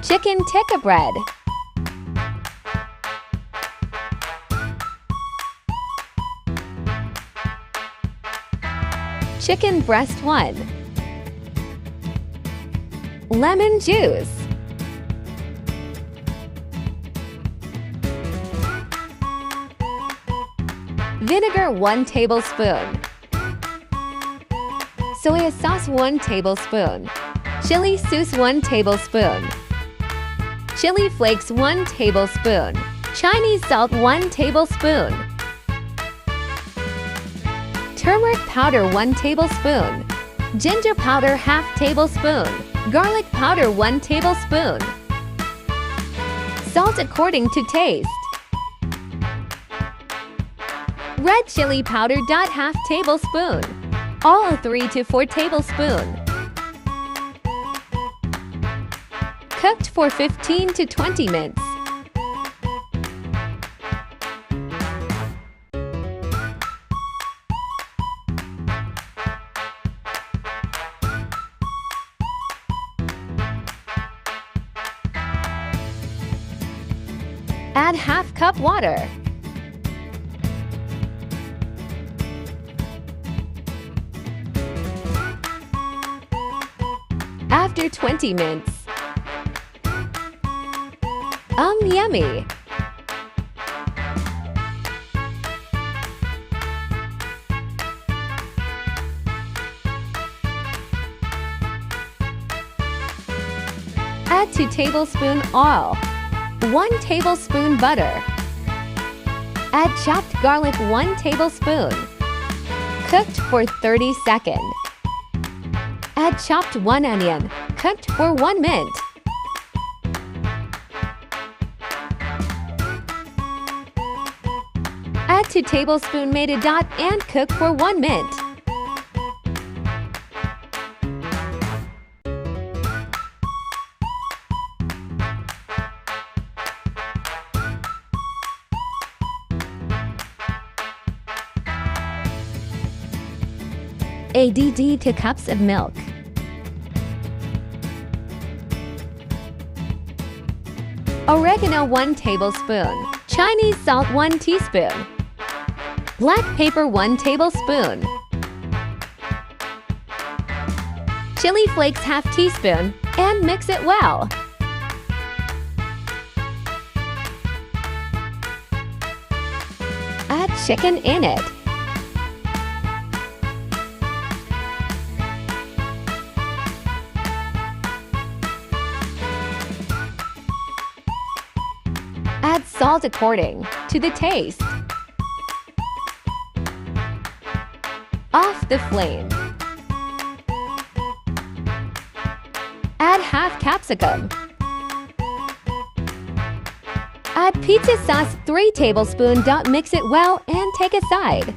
Chicken tikka bread. Chicken breast 1. Lemon juice. Vinegar 1 tablespoon. Soy sauce 1 tablespoon. Chili sauce 1 tablespoon. Chili flakes 1 tablespoon. Chinese salt 1 tablespoon. Turmeric powder 1 tablespoon. Ginger powder ½ tablespoon. Garlic powder 1 tablespoon. Salt according to taste. Red chili powder ½ tablespoon. All 3 to 4 tablespoon. Cooked for 15 to 20 minutes. Add ½ cup water. After 20 minutes. Yummy! Add 2 tablespoons oil. 1 tablespoon butter. Add chopped garlic 1 tablespoon. Cooked for 30 seconds. Add chopped 1 onion, cooked for 1 minute. Add 2 tablespoons made a dot and cook for 1 minute. Add 2 cups of milk. Oregano 1 tablespoon. Chinese salt 1 teaspoon. Black pepper 1 tablespoon. Chili flakes ½ teaspoon and mix it well. Add chicken in it. Add salt according to the taste. Off the flame. Add ½ capsicum. Add pizza sauce 3 tablespoons. Mix it well and take aside.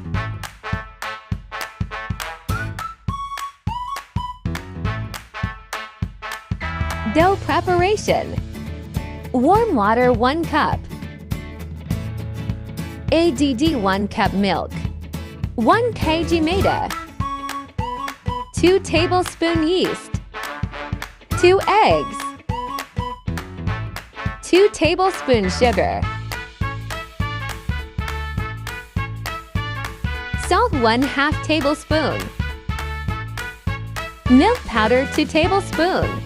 Dough preparation. Warm water 1 cup. Add 1 cup milk. 1 kg maida. 2 tablespoons yeast. 2 eggs. 2 tablespoons sugar. Salt 1/2 tablespoon. Milk powder 2 tablespoons.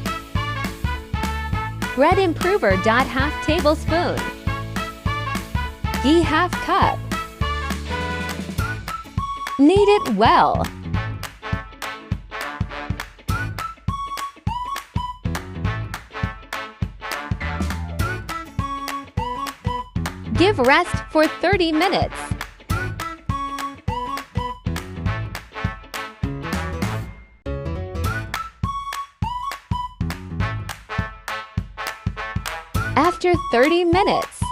Bread improver ½ tablespoon. Ghee ½ cup. Knead it well. Give rest for 30 minutes. After 30 minutes,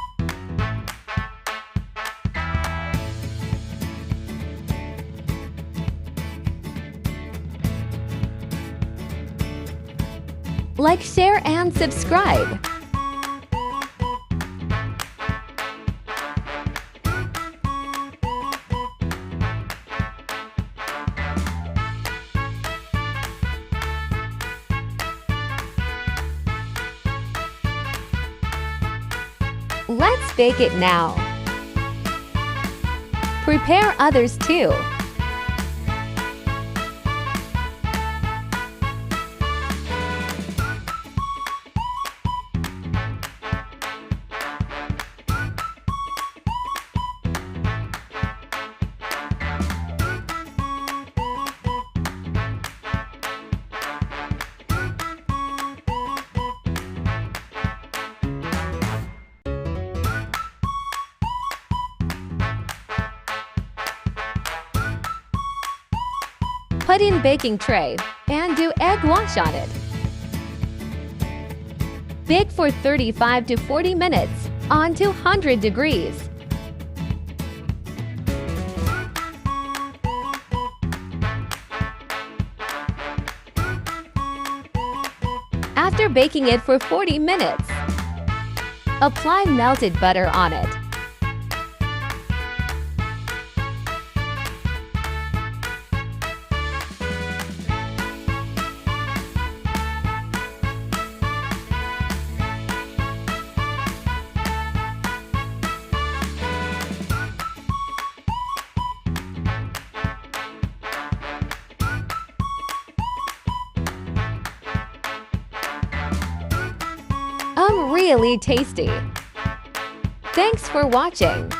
like, share, and subscribe. Let's bake it now. Prepare others too. Put in baking tray and do egg wash on it. Bake for 35 to 40 minutes on 200 degrees. After baking it for 40 minutes, apply melted butter on it. Really tasty. Thanks for watching.